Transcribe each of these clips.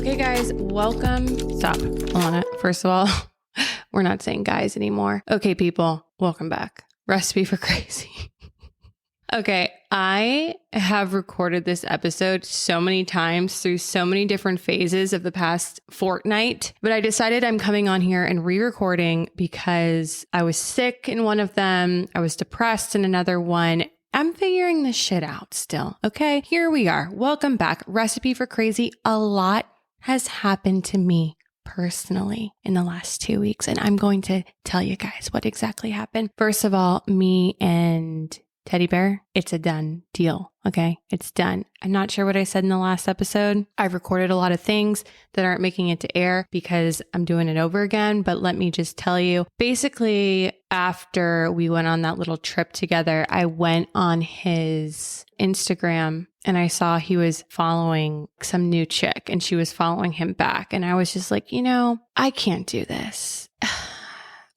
Okay, guys, welcome. Stop, Alanna. First of all, we're not saying guys anymore. Okay, people, welcome back. Recipe for Crazy. Okay, I have recorded this episode so many times through so many different phases of the past fortnight, but I decided I'm coming on here and re-recording because I was sick in one of them. I was depressed in another one. I'm figuring this shit out still. Okay, here we are. Welcome back. Recipe for Crazy. A lot has happened to me personally in the last 2 weeks, and I'm going to tell you guys what exactly happened. First of all, me and Teddy Bear, it's a done deal. Okay, it's done. I'm not sure what I said in the last episode. I've recorded a lot of things that aren't making it to air because I'm doing it over again. But let me just tell you, basically, after we went on that little trip together, I went on his Instagram and I saw he was following some new chick and she was following him back. And I was just like, I can't do this.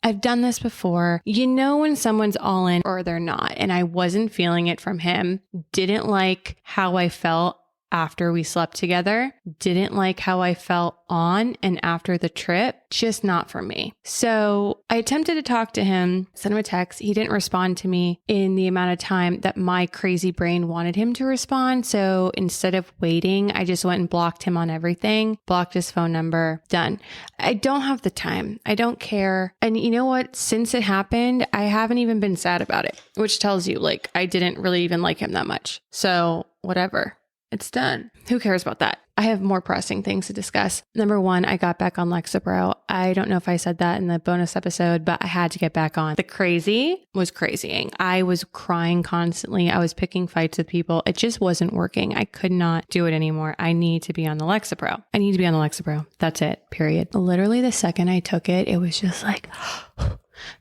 I've done this before. You know when someone's all in or they're not. And I wasn't feeling it from him. Didn't like how I felt after we slept together. Didn't like how I felt on and after the trip. Just not for me. So I attempted to talk to him, sent him a text. He didn't respond to me in the amount of time that my crazy brain wanted him to respond. So instead of waiting, I just went and blocked him on everything, blocked his phone number, done. I don't have the time. I don't care. And you know what? Since it happened, I haven't even been sad about it, which tells you I didn't really even like him that much. So whatever. It's done. Who cares about that? I have more pressing things to discuss. Number one, I got back on Lexapro. I don't know if I said that in the bonus episode, but I had to get back on. The crazy was crazying. I was crying constantly. I was picking fights with people. It just wasn't working. I could not do it anymore. I need to be on the Lexapro. I need to be on the Lexapro. That's it, period. Literally the second I took it, it was just like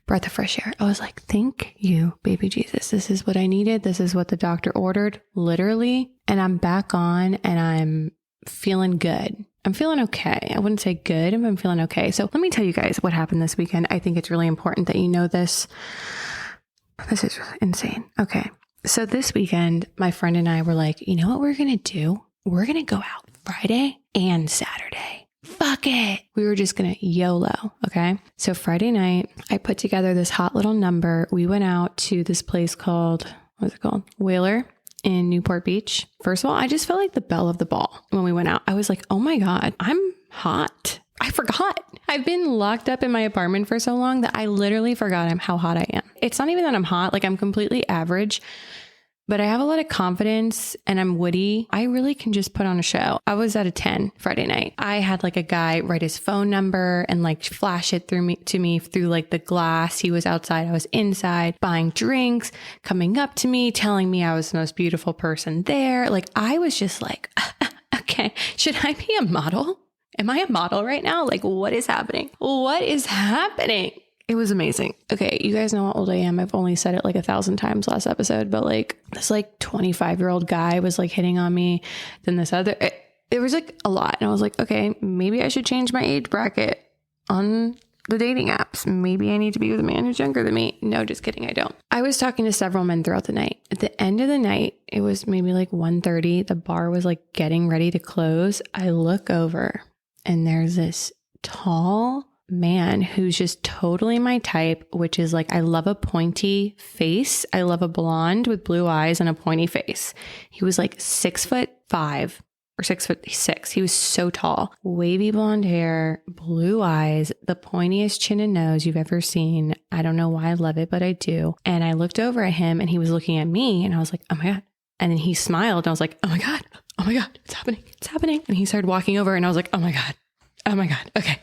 breath of fresh air. I was like, thank you, baby Jesus. This is what I needed. This is what the doctor ordered, literally. And I'm back on and I'm feeling good. I'm feeling okay. I wouldn't say good, but I'm feeling okay. So let me tell you guys what happened this weekend. I think it's really important that you know this. This is insane. Okay. So this weekend, my friend and I were like, you know what we're going to do? We're going to go out Friday and Saturday. Fuck it. We were just going to YOLO. Okay. So Friday night, I put together this hot little number. We went out to this place called, what's it called? Whaler in Newport Beach. First of all, I just felt like the belle of the ball when we went out. I was like, oh my God, I'm hot. I forgot. I've been locked up in my apartment for so long that I literally forgot how hot I am. It's not even that I'm hot. I'm completely average. But I have a lot of confidence and I'm witty. I really can just put on a show. I was at a 10 Friday night. I had a guy write his phone number and flash it to me through the glass. He was outside. I was inside buying drinks, coming up to me, telling me I was the most beautiful person there. I was just okay, should I be a model? Am I a model right now? What is happening? What is happening? It was amazing. Okay, you guys know how old I am. I've only said it 1,000 times last episode, but this 25-year-old guy was hitting on me. Then this other, it was a lot. And I was like, okay, maybe I should change my age bracket on the dating apps. Maybe I need to be with a man who's younger than me. No, just kidding. I don't. I was talking to several men throughout the night. At the end of the night, it was maybe 1:30. The bar was getting ready to close. I look over and there's this tall man who's just totally my type, which is I love a pointy face. I love a blonde with blue eyes and a pointy face. He was 6'5" or 6'6". He was so tall, wavy blonde hair, blue eyes, the pointiest chin and nose you've ever seen. I don't know why I love it, but I do. And I looked over at him and he was looking at me and I was like, oh my God. And then he smiled and I was like, oh my God, it's happening. It's happening. And he started walking over and I was like, oh my God. Okay.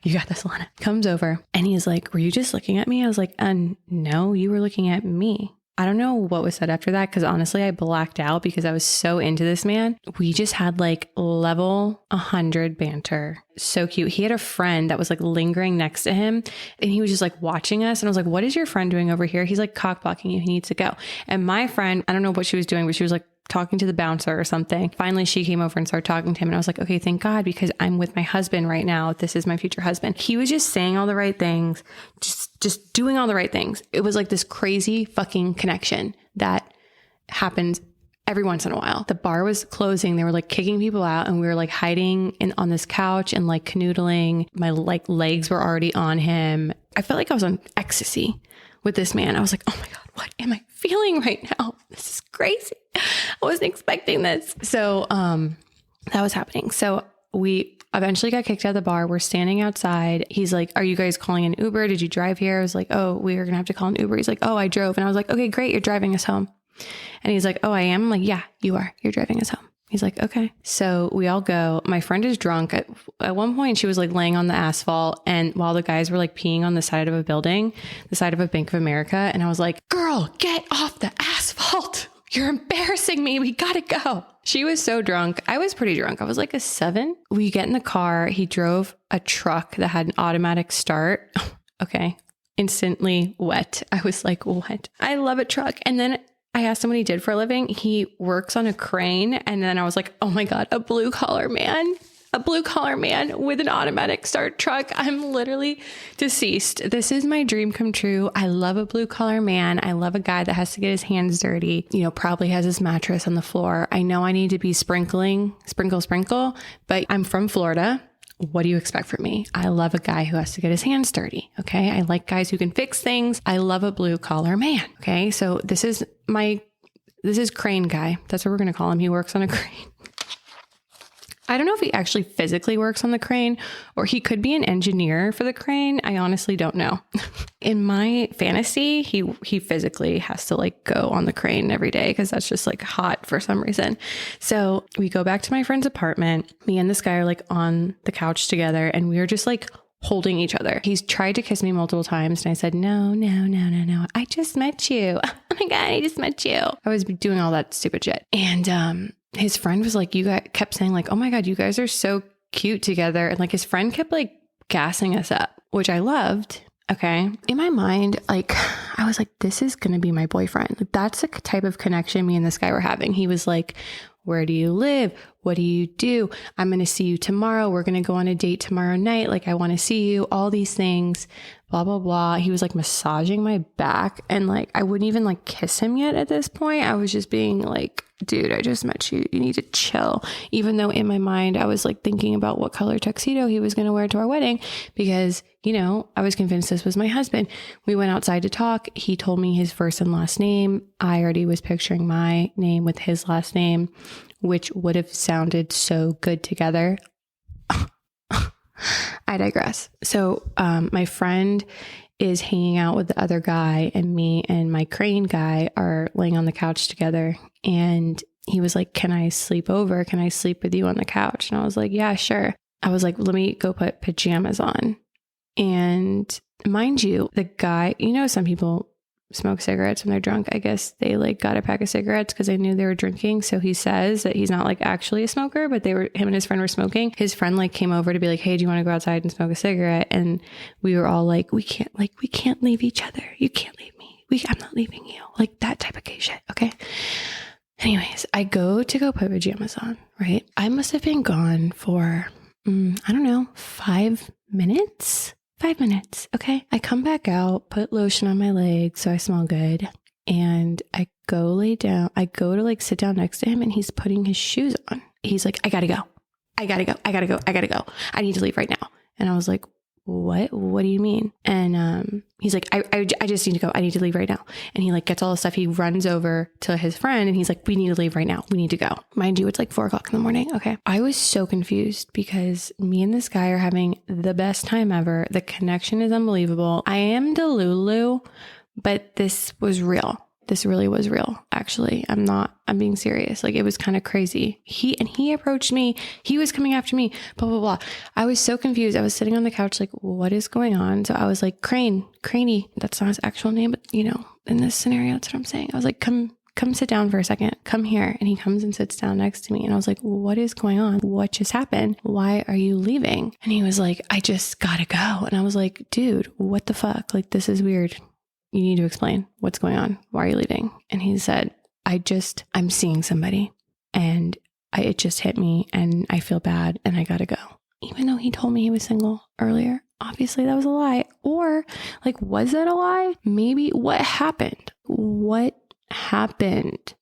You got this, Alanna. Comes over and he's like, were you just looking at me? I was like, no, you were looking at me. I don't know what was said after that because honestly, I blacked out because I was so into this man. We just had level 100 banter. So cute. He had a friend that was lingering next to him and he was just watching us. And I was like, what is your friend doing over here? He's cock blocking you. He needs to go. And my friend, I don't know what she was doing, but she was talking to the bouncer or something. Finally, she came over and started talking to him. And I was like, okay, thank God, because I'm with my husband right now. This is my future husband. He was just saying all the right things, just doing all the right things. It was this crazy fucking connection that happens every once in a while. The bar was closing. They were like kicking people out and we were like hiding on this couch and like canoodling. My like legs were already on him. I felt like I was on ecstasy with this man. I was like, oh my God, what am I feeling right now? This is crazy. I wasn't expecting this. So that was happening. So we eventually got kicked out of the bar. We're standing outside. He's like, are you guys calling an Uber? Did you drive here? I was like, oh, we are going to have to call an Uber. He's like, oh, I drove. And I was like, okay, great. You're driving us home. And he's like, oh, I am? I'm like, yeah, you are. You're driving us home. He's like, okay. So we all go. My friend is drunk. At one point, she was like laying on the asphalt. And while the guys were like peeing on the side of a building, the side of a Bank of America. And I was like, girl, get off the asphalt. You're embarrassing me. We got to go. She was so drunk. I was pretty drunk. I was like a 7. We get in the car. He drove a truck that had an automatic start. Okay. Instantly wet. I was like, what? I love a truck. And then I asked him what he did for a living. He works on a crane. And then I was like, oh my God, a blue collar man with an automatic start truck. I'm literally deceased. This is my dream come true. I love a blue collar man. I love a guy that has to get his hands dirty, probably has his mattress on the floor. I know I need to be sprinkle, but I'm from Florida. What do you expect from me? I love a guy who has to get his hands dirty. Okay. I like guys who can fix things. I love a blue collar man. Okay. So this is crane guy. That's what we're going to call him. He works on a crane. I don't know if he actually physically works on the crane or he could be an engineer for the crane. I honestly don't know. In my fantasy, he physically has to like go on the crane every day because that's just like hot for some reason. So we go back to my friend's apartment. Me and this guy are like on the couch together and we are just like holding each other. He's tried to kiss me multiple times and I said, no. I just met you. Oh my God, I just met you. I was doing all that stupid shit. And, his friend was like, kept saying like, oh my God, you guys are so cute together. And like his friend kept like gassing us up, which I loved. Okay. In my mind, like I was like, this is going to be my boyfriend. Like, that's the type of connection me and this guy were having. He was like, where do you live? What do you do? I'm going to see you tomorrow. We're going to go on a date tomorrow night. Like, I want to see you, all these things, blah, blah, blah. He was like massaging my back and like, I wouldn't even like kiss him yet at this point. I was just being like, dude, I just met you. You need to chill. Even though in my mind, I was like thinking about what color tuxedo he was going to wear to our wedding because, I was convinced this was my husband. We went outside to talk. He told me his first and last name. I already was picturing my name with his last name, which would have sounded so good together. I digress. So my friend is hanging out with the other guy and me and my crane guy are laying on the couch together. And he was like, can I sleep over? Can I sleep with you on the couch? And I was like, yeah, sure. I was like, let me go put pajamas on. And mind you, the guy, some people smoke cigarettes when they're drunk. I guess they like got a pack of cigarettes because they knew they were drinking. So he says that he's not like actually a smoker, but him and his friend were smoking. His friend like came over to be like, hey, do you want to go outside and smoke a cigarette? And we were all like, we can't leave each other. You can't leave me. I'm not leaving you. Like that type of gay shit. Okay. Anyways, I go put pajamas on, right? I must have been gone for, I don't know, 5 minutes. 5 minutes. Okay. I come back out, put lotion on my legs so I smell good. And I go lay down. I go to like sit down next to him and he's putting his shoes on. He's like, I gotta go. I need to leave right now. And I was like, what do you mean? And he's like, I just need to go. I need to leave right now. And he like gets all the stuff. He runs over to his friend and he's like, we need to leave right now. We need to go. Mind you, it's like 4:00 in the morning. Okay. I was so confused because me and this guy are having the best time ever. The connection is unbelievable. I am Delulu, but this was real. This really was real. Actually, I'm being serious. Like it was kind of crazy. He approached me. He was coming after me, blah, blah, blah. I was so confused. I was sitting on the couch, like, what is going on? So I was like, Craney. That's not his actual name, but in this scenario, that's what I'm saying. I was like, come sit down for a second. Come here. And he comes and sits down next to me. And I was like, what is going on? What just happened? Why are you leaving? And he was like, I just gotta go. And I was like, dude, what the fuck? Like, this is weird. You need to explain what's going on. Why are you leaving? And he said, I'm seeing somebody and it just hit me and I feel bad and I gotta go. Even though he told me he was single earlier, obviously that was a lie. Or like, was that a lie? Maybe what happened? What happened?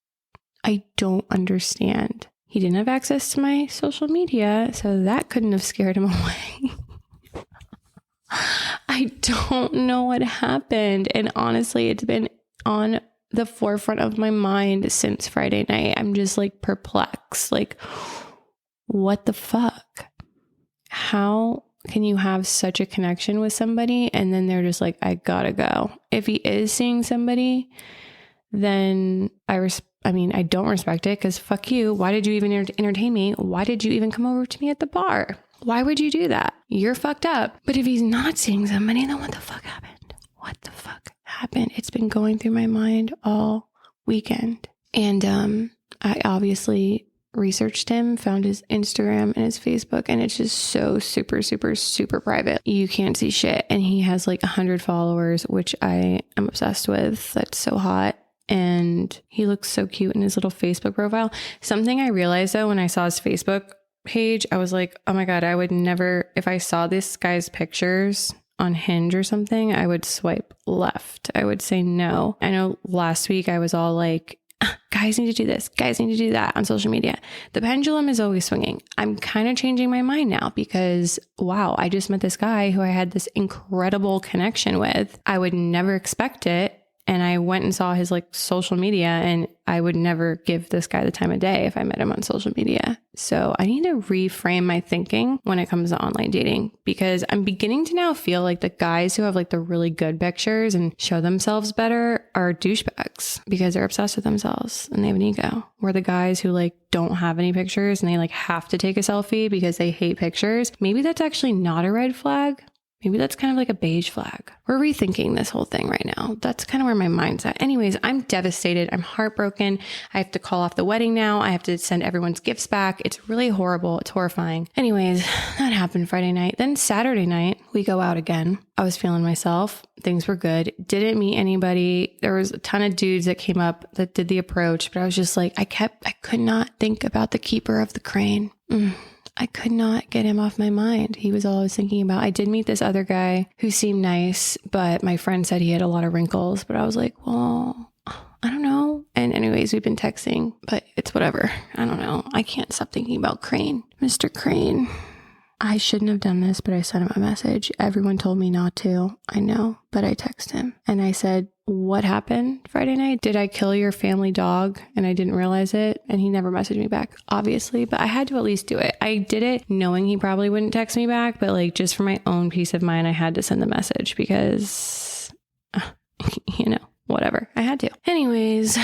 I don't understand. He didn't have access to my social media, so that couldn't have scared him away. I don't know what happened. And honestly, it's been on the forefront of my mind since Friday night. I'm just like perplexed. Like, what the fuck? How can you have such a connection with somebody and then they're just like, I gotta go? If he is seeing somebody, then I don't respect it, because fuck you. Why did you even entertain me? Why did you even come over to me at the bar? Why would you do that? You're fucked up. But if he's not seeing somebody, then what the fuck happened? What the fuck happened? It's been going through my mind all weekend. And I obviously researched him, found his Instagram and his Facebook, and it's just so super, super, super private. You can't see shit. And he has like 100 followers, which I am obsessed with. That's so hot. And he looks so cute in his little Facebook profile. Something I realized though, when I saw his Facebook page, I was like, oh my God, I would never, if I saw this guy's pictures on Hinge or something, I would swipe left. I would say no. I know last week I was all like, guys need to do this, guys need to do that on social media. The pendulum is always swinging. I'm kind of changing my mind now because, wow, I just met this guy who I had this incredible connection with. I would never expect it. And I went and saw his like social media, and I would never give this guy the time of day if I met him on social media. So I need to reframe my thinking when it comes to online dating, because I'm beginning to now feel like the guys who have like the really good pictures and show themselves better are douchebags because they're obsessed with themselves and they have an ego. Where the guys who like don't have any pictures and they like have to take a selfie because they hate pictures, maybe that's actually not a red flag. Maybe that's kind of like a beige flag. We're rethinking this whole thing right now. That's kind of where my mind's at. Anyways, I'm devastated. I'm heartbroken. I have to call off the wedding now. I have to send everyone's gifts back. It's really horrible. It's horrifying. Anyways, that happened Friday night. Then Saturday night, we go out again. I was feeling myself. Things were good. Didn't meet anybody. There was a ton of dudes that came up that did the approach, but I was just like, I could not think about the keeper of the crane. I could not get him off my mind. He was all I was thinking about. I did meet this other guy who seemed nice, but my friend said he had a lot of wrinkles, but I was like, well, I don't know. And anyways, we've been texting, but it's whatever. I don't know. I can't stop thinking about Crane. Mr. Crane. I shouldn't have done this, but I sent him a message. Everyone told me not to. I know, but I texted him and I said, what happened Friday night? Did I kill your family dog and I didn't realize it? And he never messaged me back, obviously, but I had to at least do it. I did it knowing he probably wouldn't text me back, but like just for my own peace of mind, I had to send the message because, whatever. I had to. Anyways,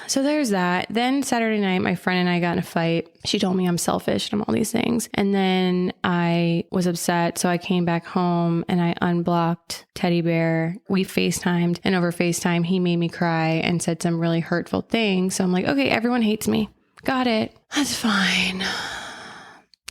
so there's that. Then Saturday night, my friend and I got in a fight. She told me I'm selfish and I'm all these things. And then I was upset. So I came back home and I unblocked Teddy Bear. We FaceTimed, and over FaceTime, he made me cry and said some really hurtful things. So I'm like, okay, everyone hates me. Got it. That's fine.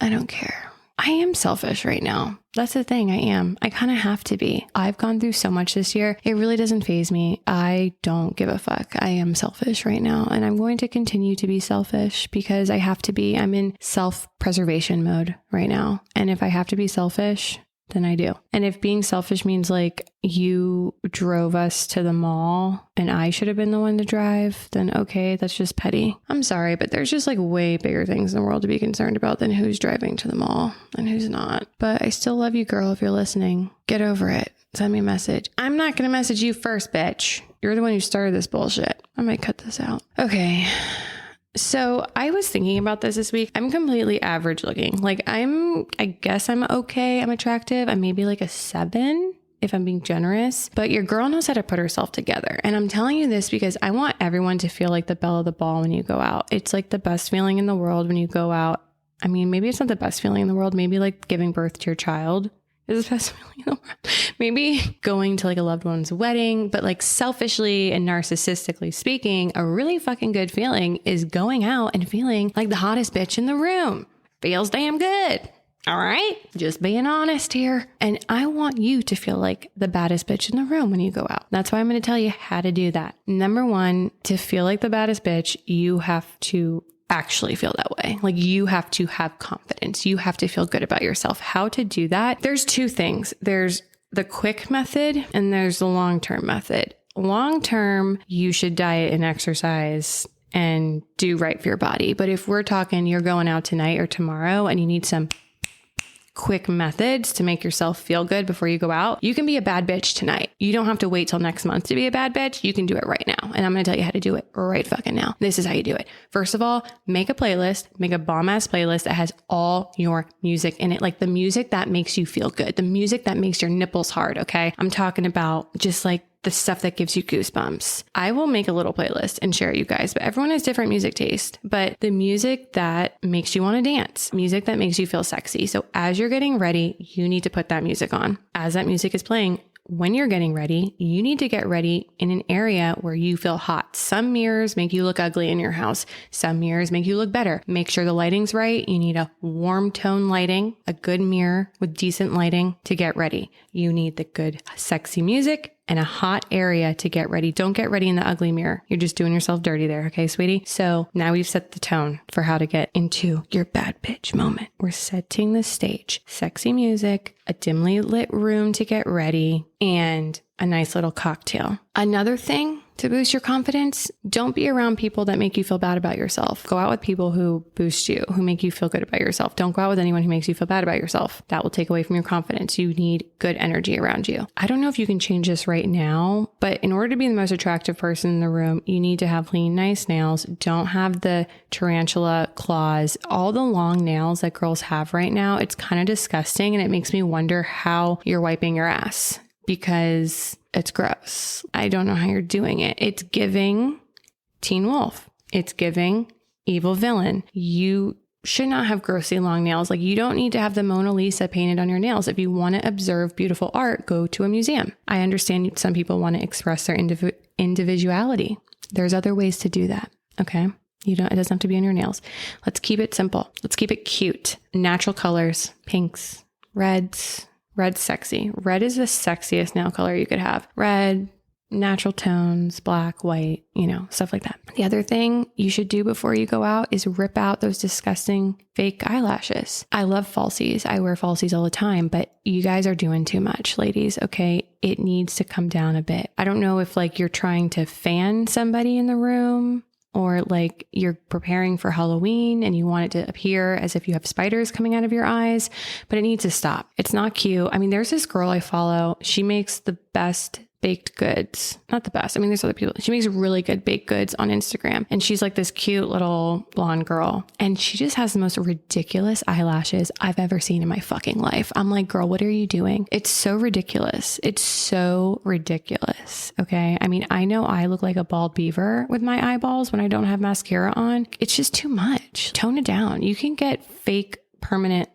I don't care. I am selfish right now. That's the thing. I am. I kind of have to be. I've gone through so much this year. It really doesn't faze me. I don't give a fuck. I am selfish right now. And I'm going to continue to be selfish because I have to be. I'm in self-preservation mode right now. And if I have to be selfish, then I do. And if being selfish means like you drove us to the mall and I should have been the one to drive, then okay, that's just petty. I'm sorry, but there's just like way bigger things in the world to be concerned about than who's driving to the mall and who's not. But I still love you, girl, if you're listening. Get over it. Send me a message. I'm not going to message you first, bitch. You're the one who started this bullshit. I might cut this out. Okay. So I was thinking about this week. I'm completely average looking. Like I guess I'm okay. I'm attractive. I'm maybe like a 7 if I'm being generous, but your girl knows how to put herself together. And I'm telling you this because I want everyone to feel like the belle of the ball when you go out. It's like the best feeling in the world when you go out. I mean, maybe it's not the best feeling in the world. Maybe like giving birth to your child is the best feeling in the world. Maybe going to like a loved one's wedding, but like selfishly and narcissistically speaking, a really fucking good feeling is going out and feeling like the hottest bitch in the room. Feels damn good. All right. Just being honest here. And I want you to feel like the baddest bitch in the room when you go out. That's why I'm going to tell you how to do that. Number 1, to feel like the baddest bitch, you have to actually feel that way. Like you have to have confidence. You have to feel good about yourself. How to do that? There's 2 things. There's the quick method and there's the long-term method. Long-term, you should diet and exercise and do right for your body. But if we're talking you're going out tonight or tomorrow and you need some quick methods to make yourself feel good before you go out, you can be a bad bitch tonight. You don't have to wait till next month to be a bad bitch. You can do it right now. And I'm going to tell you how to do it right fucking now. This is how you do it. First of all, make a playlist, make a bomb ass playlist that has all your music in it. Like the music that makes you feel good, the music that makes your nipples hard. Okay. I'm talking about just like the stuff that gives you goosebumps. I will make a little playlist and share it, you guys, but everyone has different music taste. But the music that makes you want to dance, music that makes you feel sexy. So as you're getting ready, you need to put that music on. As that music is playing, when you're getting ready, you need to get ready in an area where you feel hot. Some mirrors make you look ugly in your house. Some mirrors make you look better. Make sure the lighting's right. You need a warm tone lighting, a good mirror with decent lighting to get ready. You need the good, sexy music and a hot area to get ready. Don't get ready in the ugly mirror. You're just doing yourself dirty there. Okay, sweetie? So now we've set the tone for how to get into your bad bitch moment. We're setting the stage. Sexy music, a dimly lit room to get ready, and a nice little cocktail. Another thing to boost your confidence, don't be around people that make you feel bad about yourself. Go out with people who boost you, who make you feel good about yourself. Don't go out with anyone who makes you feel bad about yourself. That will take away from your confidence. You need good energy around you. I don't know if you can change this right now, but in order to be the most attractive person in the room, you need to have clean, nice nails. Don't have the tarantula claws, all the long nails that girls have right now. It's kind of disgusting, and it makes me wonder how you're wiping your ass, because it's gross. I don't know how you're doing it. It's giving Teen Wolf. It's giving evil villain. You should not have grossly long nails. Like, you don't need to have the Mona Lisa painted on your nails. If you want to observe beautiful art, go to a museum. I understand some people want to express their individuality. There's other ways to do that. Okay. It doesn't have to be on your nails. Let's keep it simple. Let's keep it cute. Natural colors, pinks, reds. Red's sexy. Red is the sexiest nail color you could have. Red, natural tones, black, white, stuff like that. The other thing you should do before you go out is rip out those disgusting fake eyelashes. I love falsies. I wear falsies all the time, but you guys are doing too much, ladies. Okay. It needs to come down a bit. I don't know if you're trying to fan somebody in the room, or you're preparing for Halloween and you want it to appear as if you have spiders coming out of your eyes, but it needs to stop. It's not cute. I mean, there's this girl I follow. She makes the best baked goods. Not the best. I mean, there's other people. She makes really good baked goods on Instagram. And she's like this cute little blonde girl. And she just has the most ridiculous eyelashes I've ever seen in my fucking life. I'm like, girl, what are you doing? It's so ridiculous. It's so ridiculous. Okay. I mean, I know I look like a bald beaver with my eyeballs when I don't have mascara on. It's just too much. Tone it down. You can get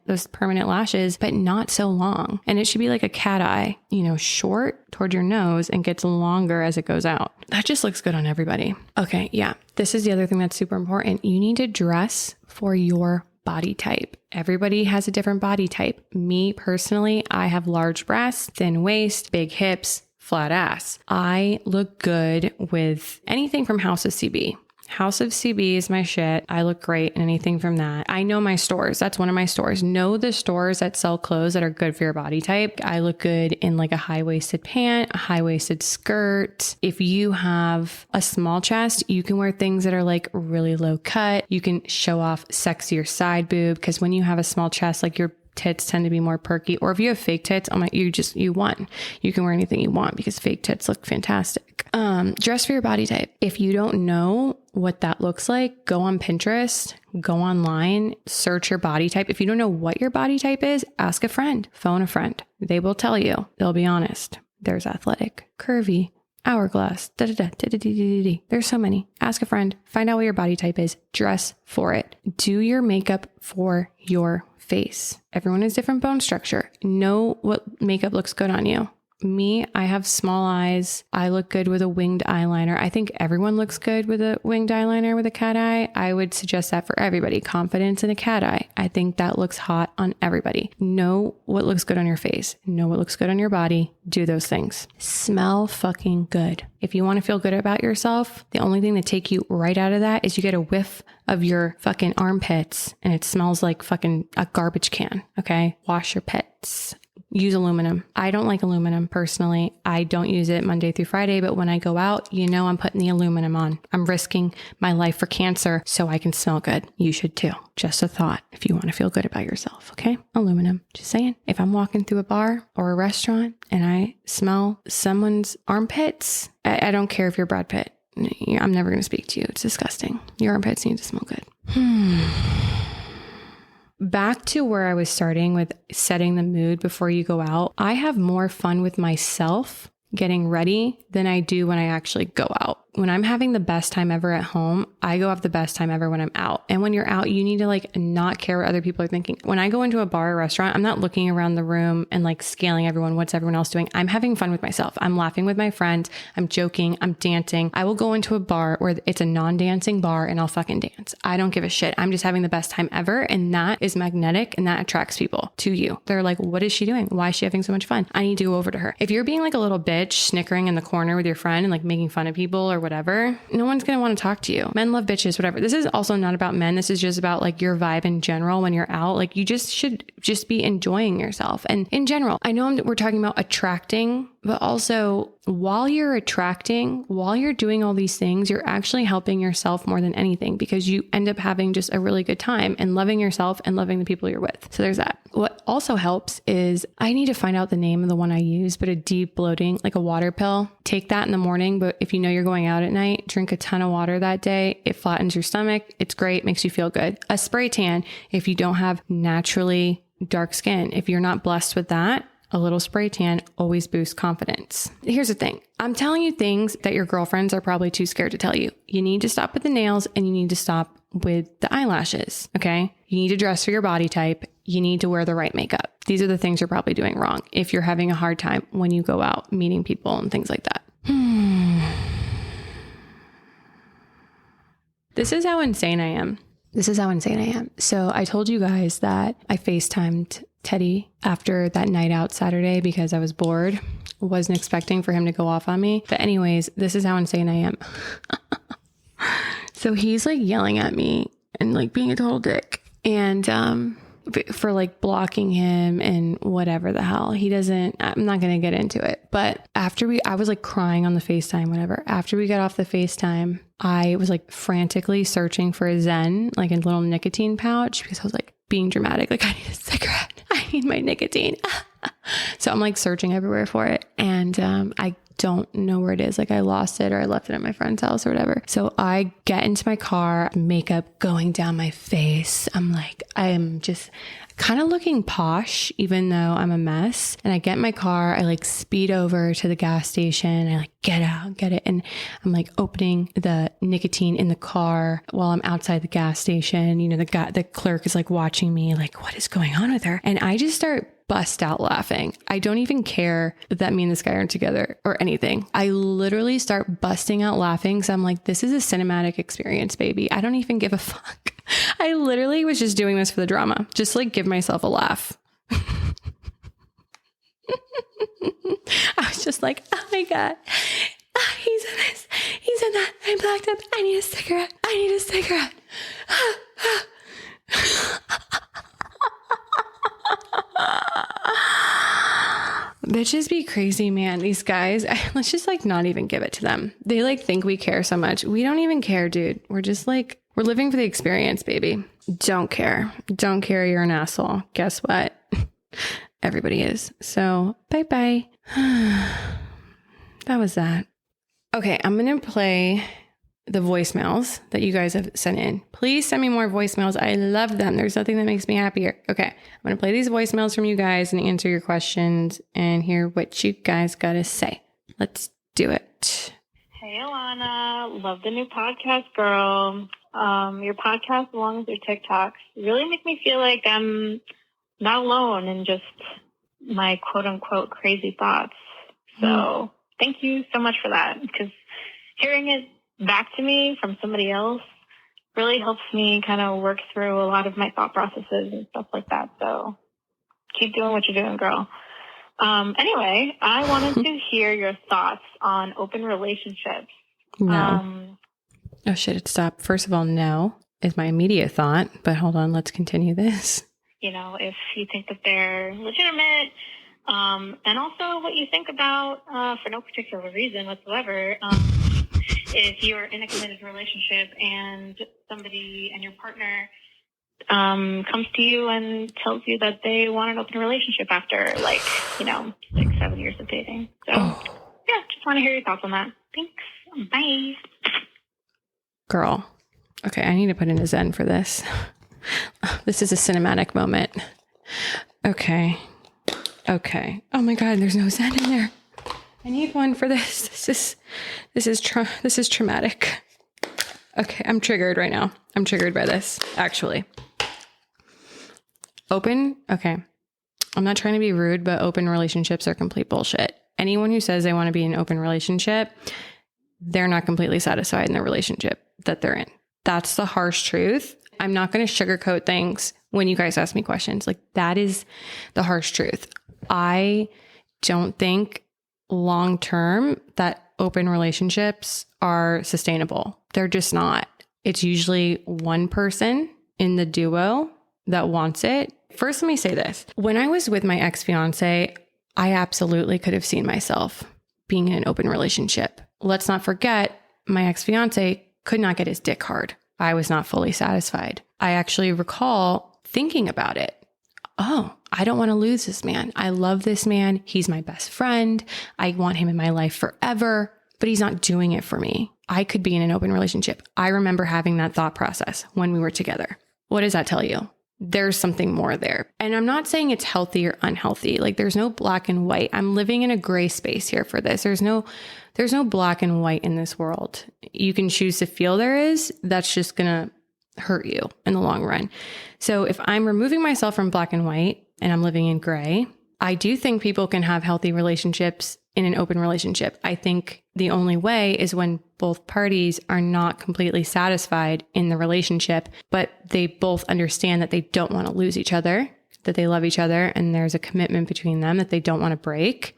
those permanent lashes, but not so long. And it should be like a cat eye, short toward your nose and gets longer as it goes out. That just looks good on everybody. Okay. Yeah. This is the other thing that's super important. You need to dress for your body type. Everybody has a different body type. Me personally, I have large breasts, thin waist, big hips, flat ass. I look good with anything from House of CB. House of CB is my shit. I look great in anything from that. I know my stores. That's one of my stores. Know the stores that sell clothes that are good for your body type. I look good in a high-waisted pant, a high-waisted skirt. If you have a small chest, you can wear things that are really low cut. You can show off sexier side boob, because when you have a small chest, your tits tend to be more perky. Or if you have fake tits, you won. You can wear anything you want because fake tits look fantastic. Dress for your body type. If you don't know what that looks like, go on Pinterest, go online, search your body type. If you don't know what your body type is, ask a friend, phone a friend. They will tell you. They'll be honest. There's athletic, curvy, hourglass, There's so many. Ask a friend, find out what your body type is, dress for it. Do your makeup for your face. Everyone has different bone structure. Know what makeup looks good on you. Me, I have small eyes. I look good with a winged eyeliner. I think everyone looks good with a winged eyeliner with a cat eye. I would suggest that for everybody. Confidence in a cat eye. I think that looks hot on everybody. Know what looks good on your face. Know what looks good on your body. Do those things. Smell fucking good. If you want to feel good about yourself, the only thing to take you right out of that is you get a whiff of your fucking armpits and it smells like fucking a garbage can. Okay. Wash your pits. use aluminum. I don't like aluminum personally. I don't use it Monday through Friday, but when I go out, I'm putting the aluminum on. I'm risking my life for cancer so I can smell good. You should too. Just a thought if you want to feel good about yourself, okay? Aluminum. Just saying. If I'm walking through a bar or a restaurant and I smell someone's armpits, I don't care if you're Brad Pitt. I'm never going to speak to you. It's disgusting. Your armpits need to smell good. Back to where I was starting with setting the mood before you go out. I have more fun with myself getting ready than I do when I actually go out. When I'm having the best time ever at home, I go have the best time ever when I'm out. And when you're out, you need to not care what other people are thinking. When I go into a bar or restaurant, I'm not looking around the room and scaling everyone. What's everyone else doing? I'm having fun with myself. I'm laughing with my friends. I'm joking. I'm dancing. I will go into a bar where it's a non-dancing bar and I'll fucking dance. I don't give a shit. I'm just having the best time ever. And that is magnetic and that attracts people to you. They're like, what is she doing? Why is she having so much fun? I need to go over to her. If you're being a little bitch, snickering in the corner with your friend and making fun of people or whatever, no one's going to want to talk to you. Men love bitches, whatever. This is also not about men. This is just about your vibe in general when you're out. You just should just be enjoying yourself. And in general, I know we're talking about attracting, but also while you're attracting, while you're doing all these things, you're actually helping yourself more than anything because you end up having just a really good time and loving yourself and loving the people you're with. So there's that. What also helps is I need to find out the name of the one I use, but a deep bloating, like a water pill. Take that in the morning. But if you know you're going out at night, drink a ton of water that day. It flattens your stomach. It's great. Makes you feel good. A spray tan, if you don't have naturally dark skin, if you're not blessed with that, a little spray tan always boosts confidence. Here's the thing. I'm telling you things that your girlfriends are probably too scared to tell you. You need to stop with the nails and you need to stop with the eyelashes. Okay. You need to dress for your body type. You need to wear the right makeup. These are the things you're probably doing wrong if you're having a hard time when you go out meeting people and things like that. This is how insane I am. So I told you guys that I FaceTimed Teddy after that night out Saturday because I was bored. Wasn't expecting for him to go off on me. But anyways, this is how insane I am. So he's yelling at me and being a total dick. And for blocking him and whatever the hell. I'm not going to get into it. But I was crying on the FaceTime, whatever. After we got off the FaceTime, I was frantically searching for a Zen, a little nicotine pouch because I was being dramatic. I need a cigarette. I need my nicotine. So I'm searching everywhere for it. And I don't know where it is. I lost it or I left it at my friend's house or whatever. So I get into my car, makeup going down my face. I'm just kind of looking posh, even though I'm a mess. And I get in my car, I speed over to the gas station. I get out, get it. And I'm opening the nicotine in the car while I'm outside the gas station. The clerk is watching me, what is going on with her? And I just start bust out laughing. I don't even care that me and this guy aren't together or anything. I literally start busting out laughing. So I'm this is a cinematic experience, baby. I don't even give a fuck. I literally was just doing this for the drama. Just give myself a laugh. I was just oh my God. He's in this. He's in that. I'm blacked up. I need a cigarette. Bitches be crazy, man. These guys, let's just not even give it to them. They think we care so much. We don't even care, dude. We're just we're living for the experience, baby. Don't care. You're an asshole. Guess what? Everybody is. So bye. That was that. Okay. I'm going to play the voicemails that you guys have sent in. Please send me more voicemails. I love them. There's nothing that makes me happier. Okay. I'm going to play these voicemails from you guys and answer your questions and hear what you guys got to say. Let's do it. Hey, Alanna. Love the new podcast, girl. Your podcast along with your TikToks really make me feel like I'm not alone in just my quote unquote crazy thoughts. So thank you so much for that, because hearing it back to me from somebody else really helps me kind of work through a lot of my thought processes and stuff like that. So keep doing what you're doing, girl. Anyway, I wanted to hear your thoughts on open relationships. No. Oh shit, it stopped. First of all, no is my immediate thought, but hold on, let's continue this. If you think that they're legitimate, And also what you think about, for no particular reason whatsoever, if you're in a committed relationship and somebody and your partner comes to you and tells you that they want an open relationship after 6-7 years of dating. So yeah, just want to hear your thoughts on that. Thanks. Bye. Girl. Okay, I need to put in a Zen for this. This is a cinematic moment. Okay. Oh my God, there's no Zen in there. I need one for this. This is traumatic. Okay, I'm triggered right now. I'm triggered by this, actually. Okay. I'm not trying to be rude, but open relationships are complete bullshit. Anyone who says they want to be in an open relationship, they're not completely satisfied in the relationship that they're in. That's the harsh truth. I'm not going to sugarcoat things when you guys ask me questions. Like, that is the harsh truth. I don't think long-term that open relationships are sustainable. They're just not. It's usually one person in the duo that wants it. First, let me say this. When I was with my ex-fiance, I absolutely could have seen myself being in an open relationship. Let's not forget, my ex-fiance could not get his dick hard. I was not fully satisfied. I actually recall thinking about it. Oh, I don't want to lose this man. I love this man. He's my best friend. I want him in my life forever, but he's not doing it for me. I could be in an open relationship. I remember having that thought process when we were together. What does that tell you? There's something more there. And I'm not saying it's healthy or unhealthy. Like, there's no black and white. I'm living in a gray space here for this. There's no black and white in this world. You can choose to feel there is. That's just going to hurt you in the long run. So if I'm removing myself from black and white and I'm living in gray, I do think people can have healthy relationships in an open relationship. I think the only way is when both parties are not completely satisfied in the relationship, but they both understand that they don't want to lose each other, that they love each other, and there's a commitment between them that they don't want to break,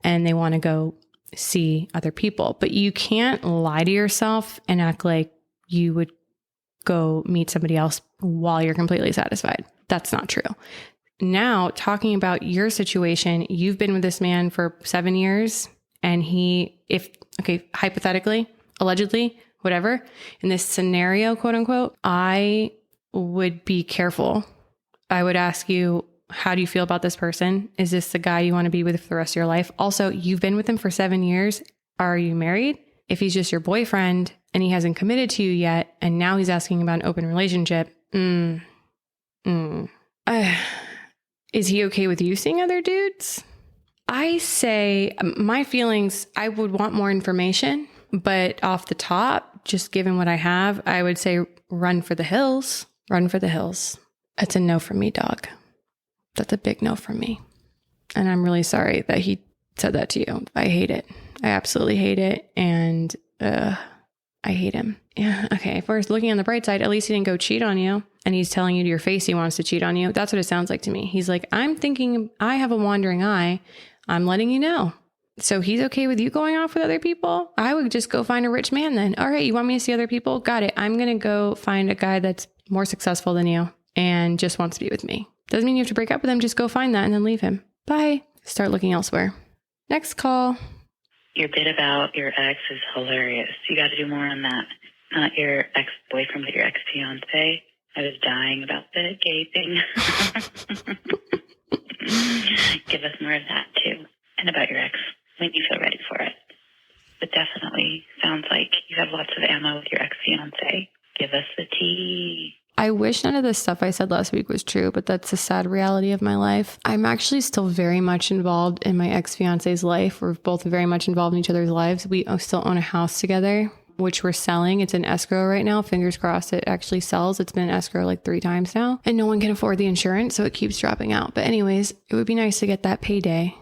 and they want to go see other people. But you can't lie to yourself and act like you would go meet somebody else while you're completely satisfied. That's not true. Now, talking about your situation, you've been with this man for 7 years, and hypothetically, allegedly, whatever, in this scenario, quote unquote, I would be careful. I would ask you, how do you feel about this person? Is this the guy you want to be with for the rest of your life? Also, you've been with him for 7 years. Are you married? If he's just your boyfriend and he hasn't committed to you yet, and now he's asking about an open relationship, is he okay with you seeing other dudes? I say my feelings, I would want more information, but off the top, just given what I have, I would say run for the hills. Run for the hills. That's a no from me, dog. That's a big no from me. And I'm really sorry that he said that to you. I hate it. I absolutely hate it. And I hate him. Yeah. Okay. If we're looking on the bright side, at least he didn't go cheat on you. And he's telling you to your face he wants to cheat on you. That's what it sounds like to me. He's like, I'm thinking I have a wandering eye. I'm letting you know. So he's okay with you going off with other people? I would just go find a rich man then. All right. You want me to see other people? Got it. I'm going to go find a guy that's more successful than you and just wants to be with me. Doesn't mean you have to break up with him. Just go find that and then leave him. Bye. Start looking elsewhere. Next call. Your bit about your ex is hilarious. You got to do more on that. Not your ex-boyfriend, but your ex-fiance. I was dying about the gay thing. Give us more of that, too. And about your ex, when you feel ready for it. But definitely sounds like you have lots of ammo with your ex-fiance. Give us the tea. I wish none of the stuff I said last week was true, but that's a sad reality of my life. I'm actually still very much involved in my ex-fiance's life. We're both very much involved in each other's lives. We still own a house together, which we're selling. It's in escrow right now. Fingers crossed it actually sells. It's been in escrow like 3 times now, and no one can afford the insurance, so it keeps dropping out. But anyways, it would be nice to get that payday.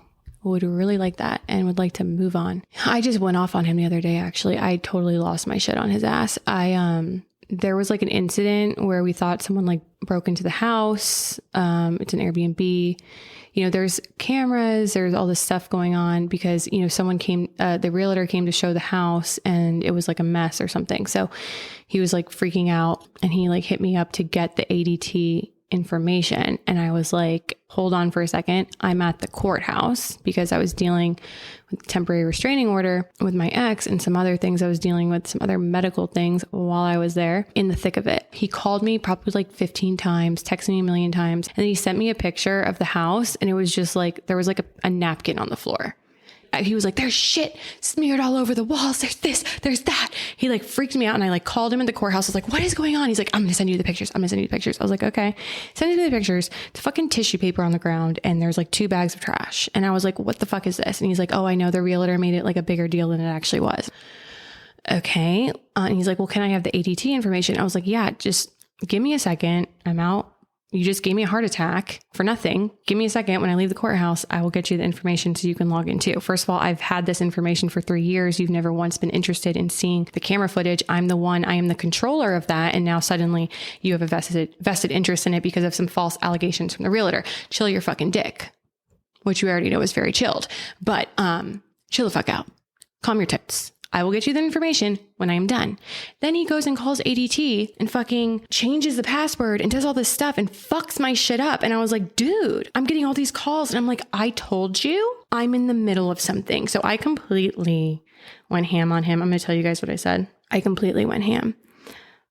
Would really like that and would like to move on. I just went off on him the other day, actually. I totally lost my shit on his ass. There was like an incident where we thought someone like broke into the house. It's an Airbnb. You know, there's cameras, there's all this stuff going on because, you know, someone came, the realtor came to show the house and it was like a mess or something. So he was like freaking out and he like hit me up to get the ADT information. And I was like, hold on for a second. I'm at the courthouse because I was dealing with temporary restraining order with my ex and some other things. I was dealing with some other medical things while I was there in the thick of it. He called me probably like 15 times, texted me a million times. And then he sent me a picture of the house. And it was just like, there was like a napkin on the floor. He was like, there's shit smeared all over the walls. There's this, there's that. He like freaked me out. And I like called him at the courthouse. I was like, what is going on? He's like, I'm going to send you the pictures. I'm going to send you the pictures. I was like, okay. Send me the pictures. It's fucking tissue paper on the ground. And there's like 2 bags of trash. And I was like, what the fuck is this? And he's like, oh, I know the realtor made it like a bigger deal than it actually was. Okay. And he's like, well, can I have the ADT information? I was like, yeah, just give me a second. I'm out. You just gave me a heart attack for nothing. Give me a second. When I leave the courthouse, I will get you the information so you can log in too. First of all, I've had this information for 3 years. You've never once been interested in seeing the camera footage. I am the controller of that. And now suddenly you have a vested interest in it because of some false allegations from the realtor. Chill your fucking dick, which you already know is very chilled, but chill the fuck out. Calm your tits. I will get you the information when I am done. Then he goes and calls ADT and fucking changes the password and does all this stuff and fucks my shit up. And I was like, dude, I'm getting all these calls. And I'm like, I told you I'm in the middle of something. So I completely went ham on him. I'm going to tell you guys what I said. I completely went ham.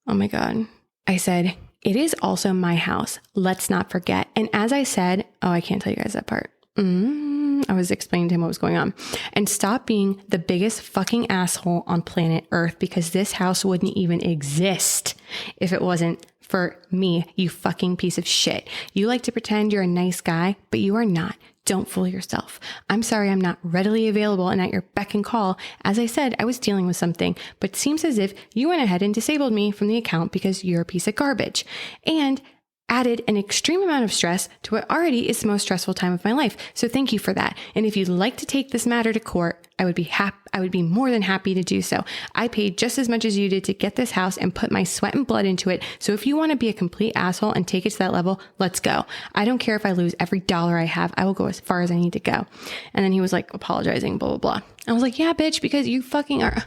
Oh my God. I said, it is also my house. Let's not forget. And as I said, oh, I can't tell you guys that part. I was explaining to him what was going on. And stop being the biggest fucking asshole on planet Earth, because this house wouldn't even exist if it wasn't for me, you fucking piece of shit. You like to pretend you're a nice guy, but you are not. Don't fool yourself. I'm sorry I'm not readily available and at your beck and call. As I said, I was dealing with something, but it seems as if you went ahead and disabled me from the account because you're a piece of garbage. And added an extreme amount of stress to what already is the most stressful time of my life. So thank you for that. And if you'd like to take this matter to court, I would be more than happy to do so. I paid just as much as you did to get this house and put my sweat and blood into it. So if you want to be a complete asshole and take it to that level, let's go. I don't care if I lose every dollar I have. I will go as far as I need to go. And then he was like apologizing, blah, blah, blah. I was like, yeah, bitch, because you fucking are,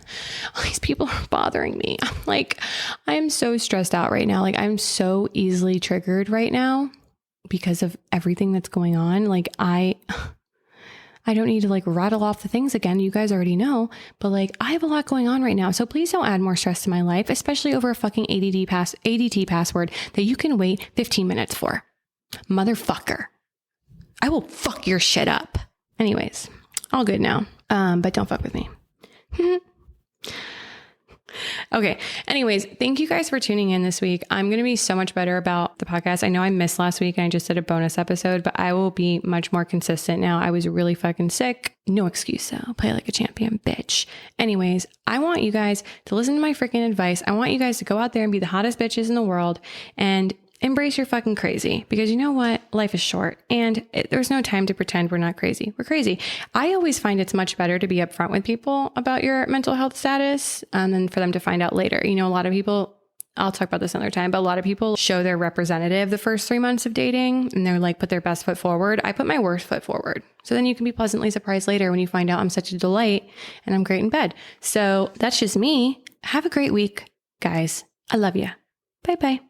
all these people are bothering me. I'm like, I'm so stressed out right now. Like, I'm so easily triggered right now because of everything that's going on. Like, I don't need to like rattle off the things again. You guys already know, but like, I have a lot going on right now. So please don't add more stress to my life, especially over a fucking ADT password that you can wait 15 minutes for. Motherfucker. I will fuck your shit up. Anyways, all good now. But don't fuck with me. Okay. Anyways, thank you guys for tuning in this week. I'm going to be so much better about the podcast. I know I missed last week and I just did a bonus episode, but I will be much more consistent now. I was really fucking sick. No excuse though. Play like a champion, bitch. Anyways, I want you guys to listen to my freaking advice. I want you guys to go out there and be the hottest bitches in the world and embrace your fucking crazy, because you know what? Life is short and there's no time to pretend we're not crazy. We're crazy. I always find it's much better to be upfront with people about your mental health status than for them to find out later. You know, a lot of people, I'll talk about this another time, but a lot of people show their representative the first 3 months of dating and they're like, put their best foot forward. I put my worst foot forward. So then you can be pleasantly surprised later when you find out I'm such a delight and I'm great in bed. So that's just me. Have a great week, guys. I love you. Bye-bye.